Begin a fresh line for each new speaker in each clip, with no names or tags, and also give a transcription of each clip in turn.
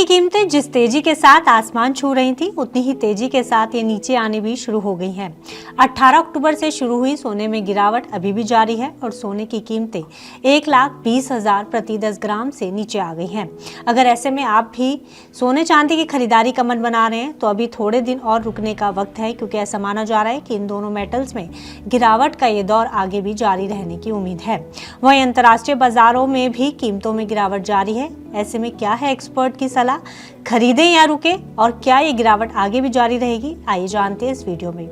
की कीमतें जिस तेजी के साथ आसमान छू रही थी, उतनी ही तेजी के साथ ये नीचे आने भी शुरू हो गई हैं। 18 अक्टूबर से शुरू हुई सोने में गिरावट अभी भी जारी है और सोने की कीमतें 1,20,000 प्रति 10 ग्राम से नीचे आ गई हैं। अगर ऐसे में आप भी सोने चांदी की खरीदारी का मन बना रहे हैं तो अभी थोड़े दिन और रुकने का वक्त है, क्योंकि ऐसा माना जा रहा है कि इन दोनों मेटल्स में गिरावट का ये दौर आगे भी जारी रहने की उम्मीद है। वहीं अंतर्राष्ट्रीय बाजारों में भी कीमतों में गिरावट जारी है। ऐसे में क्या है एक्सपर्ट की सलाह, खरीदें या रुके, और क्या ये गिरावट आगे भी जारी रहेगी? आइए जानते हैं इस वीडियो में।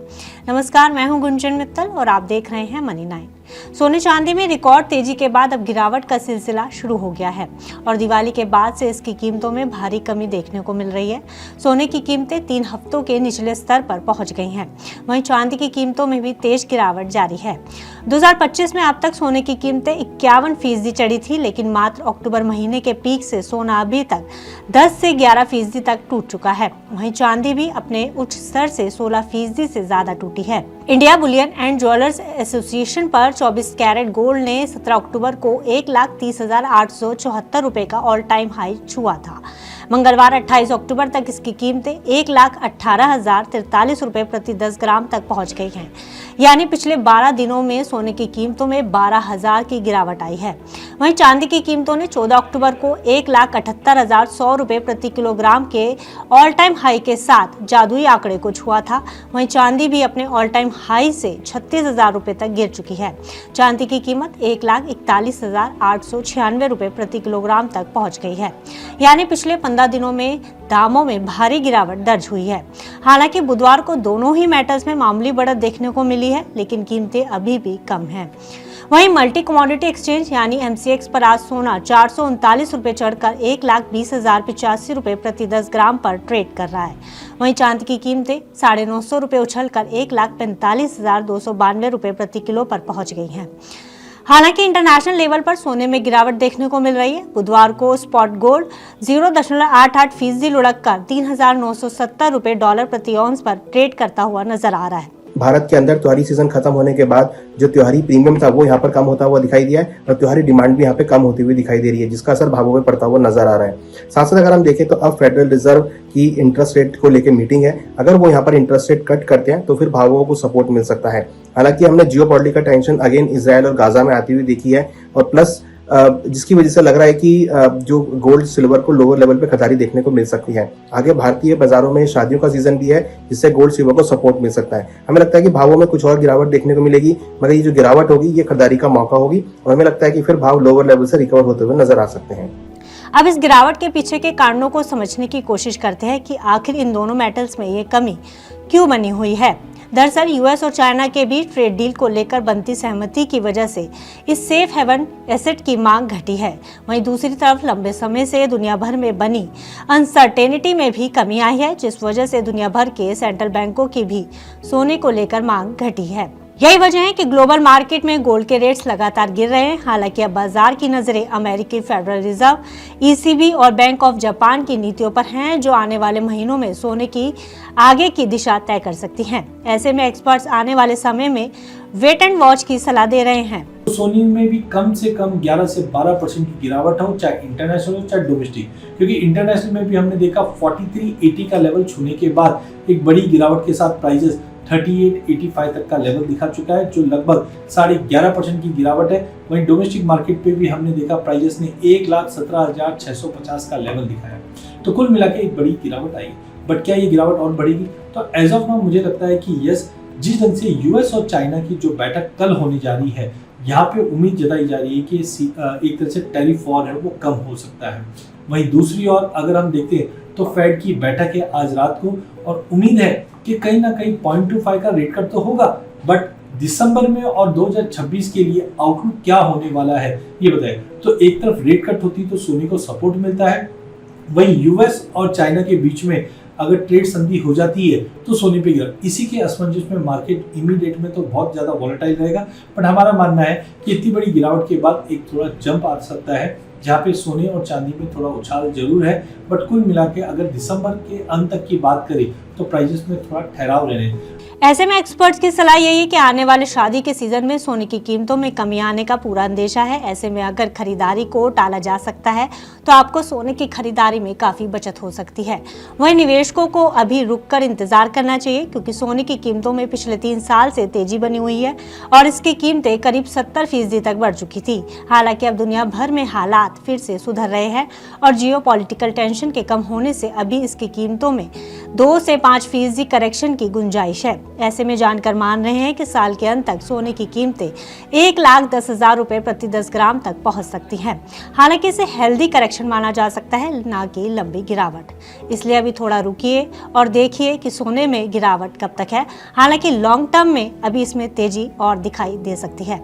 नमस्कार, मैं हूं गुंजन मित्तल और आप देख रहे हैं मनी 9। सोने चांदी में रिकॉर्ड तेजी के बाद अब गिरावट का सिलसिला शुरू हो गया है और दिवाली के बाद से इसकी कीमतों में भारी कमी देखने को मिल रही है। सोने की कीमतें 3 हफ्तों के निचले स्तर पर पहुंच गई हैं। वहीं चांदी की कीमतों में भी तेज गिरावट जारी है। 2025 में अब तक सोने की कीमतें 51% चढ़ी थी, लेकिन मात्र अक्टूबर महीने के पीक से सोना अभी तक 10 से 11% तक टूट चुका है। वहीं चांदी भी अपने उच्च स्तर से 16% से ज्यादा टूटी है। India Boolean and jewellers association पर 24 कैरेट गोल्ड ने 17 अक्टूबर को 1,30,874 रुपए का ऑल टाइम हाई छुआ था। मंगलवार 28 अक्टूबर तक इसकी कीमतें 1,18,043 रुपए प्रति 10 ग्राम तक पहुंच गई हैं। यानी पिछले 12 दिनों में सोने की कीमतों में 12,000 की गिरावट आई है। वहीं चांदी की कीमतों ने 14 अक्टूबर को 1,78,100 रुपए प्रति किलोग्राम के ऑल टाइम हाई के साथ जादुई आंकड़े को छुआ था। वहीं चांदी भी अपने ऑल टाइम हाई से 36,000 रुपए तक गिर चुकी है। चांदी की कीमत 1,41,896 रुपए प्रति किलोग्राम तक पहुंच गई है। यानी पिछले 15 दिनों में दामों में भारी गिरावट दर्ज हुई है। हालांकि बुधवार को दोनों ही मेटल्स में मामूली बढ़त देखने को मिली है, लेकिन कीमतें अभी भी कम हैं। वहीं मल्टी कमोडिटी एक्सचेंज यानी MCX पर आज सोना 439 रुपए चढ़कर 1,20,085 रुपए प्रति 10 ग्राम पर ट्रेड कर रहा है। वहीं चांदी की कीमतें 950 रुपए उछलकर 1,45,292 रुपए प्रति किलो पर पहुंच गई हैं। हालांकि इंटरनेशनल लेवल पर सोने में गिरावट देखने को मिल रही है। बुधवार को स्पॉट गोल्ड 0.88% लुढ़क कर 3,970 रुपए डॉलर प्रति ऑन्स पर ट्रेड करता हुआ नजर आ रहा है।
भारत के अंदर त्योहारी सीजन खत्म होने के बाद जो त्योहारी प्रीमियम था वो यहाँ पर कम होता हुआ दिखाई दिया है और त्योहारी डिमांड भी यहाँ पे कम होती हुई दिखाई दे रही है, जिसका असर भावों में पड़ता हुआ नजर आ रहा है। साथ साथ अगर हम देखें तो अब फेडरल रिजर्व की इंटरेस्ट रेट को लेकर मीटिंग है। अगर वो यहाँ पर इंटरेस्ट रेट कट करते हैं तो फिर भावों को सपोर्ट मिल सकता है। हालांकि हमने जियोपॉलिटिकल टेंशन अगेन इजराइल और गाजा में आती हुई देखी है और प्लस जिसकी वजह से लग रहा है कि जो गोल्ड सिल्वर को लोअर लेवल पे खरीदारी देखने को मिल सकती है। आगे भारतीय बाजारों में शादियों का सीजन भी है, जिससे गोल्ड सिल्वर को सपोर्ट मिल सकता है। हमें लगता है कि भावों में कुछ और गिरावट देखने को मिलेगी, मगर ये जो गिरावट होगी ये खरीदारी का मौका होगी और हमें लगता है कि फिर भाव लोअर लेवल से रिकवर होते हुए नजर आ सकते हैं।
अब इस गिरावट के पीछे के कारणों को समझने की कोशिश करते हैं कि आखिर इन दोनों मेटल्स में ये कमी क्यों बनी हुई है। दरअसल यूएस और चाइना के बीच ट्रेड डील को लेकर बनती सहमति की वजह से इस सेफ हेवन एसेट की मांग घटी है। वहीं दूसरी तरफ लंबे समय से दुनिया भर में बनी अनसर्टेनिटी में भी कमी आई है, जिस वजह से दुनिया भर के सेंट्रल बैंकों की भी सोने को लेकर मांग घटी है। यही वजह है कि ग्लोबल मार्केट में गोल्ड के रेट्स लगातार गिर रहे हैं। हालांकि अब बाजार की नजरें अमेरिकी फेडरल रिजर्व, ECB और बैंक ऑफ जापान की नीतियों पर हैं, जो आने वाले महीनों में सोने की आगे की दिशा तय कर सकती हैं। ऐसे में एक्सपर्ट्स आने वाले समय में वेट एंड वॉच की सलाह दे रहे हैं।
सोने में भी कम से कम 11 से 12% की गिरावट हो, चाहे इंटरनेशनल हो चाहे डोमेस्टिक, क्योंकि इंटरनेशनल में भी हमने देखा 4380 का लेवल छूने के बाद एक बड़ी गिरावट के साथ प्राइजेस 3885 तक का लेवल दिखा चुका है, जो लगभग 11.5% की गिरावट है। वहीं डोमेस्टिक मार्केट पे भी हमने देखा प्राइजेस ने 1,17,650 का लेवल दिखाया। तो कुल मिला के एक बड़ी गिरावट आई। बट क्या ये गिरावट और बढ़ेगी? तो एज ऑफ नाउ मुझे लगता है कि यस, जिस ढंग से यूएस और चाइना की जो बैठक कल होने जा रही है, यहाँ पे उम्मीद जताई जा रही है कि एक तरह से टैरिफ वॉर है वो कम हो सकता है। वहीं दूसरी ओर अगर हम देखते हैं तो फेड की बैठक है आज रात को और उम्मीद है कि कहीं ना कहीं 0.25 का रेट कट तो होगा, बट दिसंबर में और 2026 के लिए आउटलुक क्या होने वाला है ये बताएं। तो एक तरफ रेट कट होती तो सोने को सपोर्ट मिलता है, वहीं यूएस और चाइना के बीच में अगर ट्रेड संधि हो जाती है तो सोने पे गिरा। इसी के असमंजस में मार्केट इमीडिएट में तो बहुत ज्यादा वॉलेटाइल रहेगा, बट हमारा मानना है कि इतनी बड़ी गिरावट के बाद एक थोड़ा जंप आ सकता है, जहाँ पे सोने और चांदी में थोड़ा उछाल जरूर है। बट कुल मिला के अगर दिसंबर के अंत तक की बात करें तो प्राइजेस में थोड़ा ठहराव रहने।
ऐसे में एक्सपर्ट्स की सलाह यही है कि आने वाले शादी के सीजन में सोने की कीमतों में कमी आने का पूरा अंदेशा है। ऐसे में अगर खरीदारी को टाला जा सकता है तो आपको सोने की खरीदारी में काफी बचत हो सकती है। वहीं निवेशकों को अभी रुककर इंतजार करना चाहिए, क्योंकि सोने की कीमतों में पिछले 3 साल से तेजी बनी हुई है और इसकी कीमतें करीब 70% तक बढ़ चुकी थी। हालांकि अब दुनिया भर में हालात फिर से सुधर रहे हैं और जियोपॉलिटिकल टेंशन के कम होने से अभी इसकी कीमतों में 2 से 5% करेक्शन की गुंजाइश है। ऐसे में जानकार मान रहे हैं कि साल के अंत तक सोने की कीमतें 1,10,000 रुपए प्रति 10 ग्राम तक पहुंच सकती हैं। हालांकि इसे हेल्दी करेक्शन माना जा सकता है, ना कि लंबी गिरावट। इसलिए अभी थोड़ा रुकिए और देखिए कि सोने में गिरावट कब तक है। हालांकि लॉन्ग टर्म में अभी इसमें तेजी और दिखाई दे सकती है।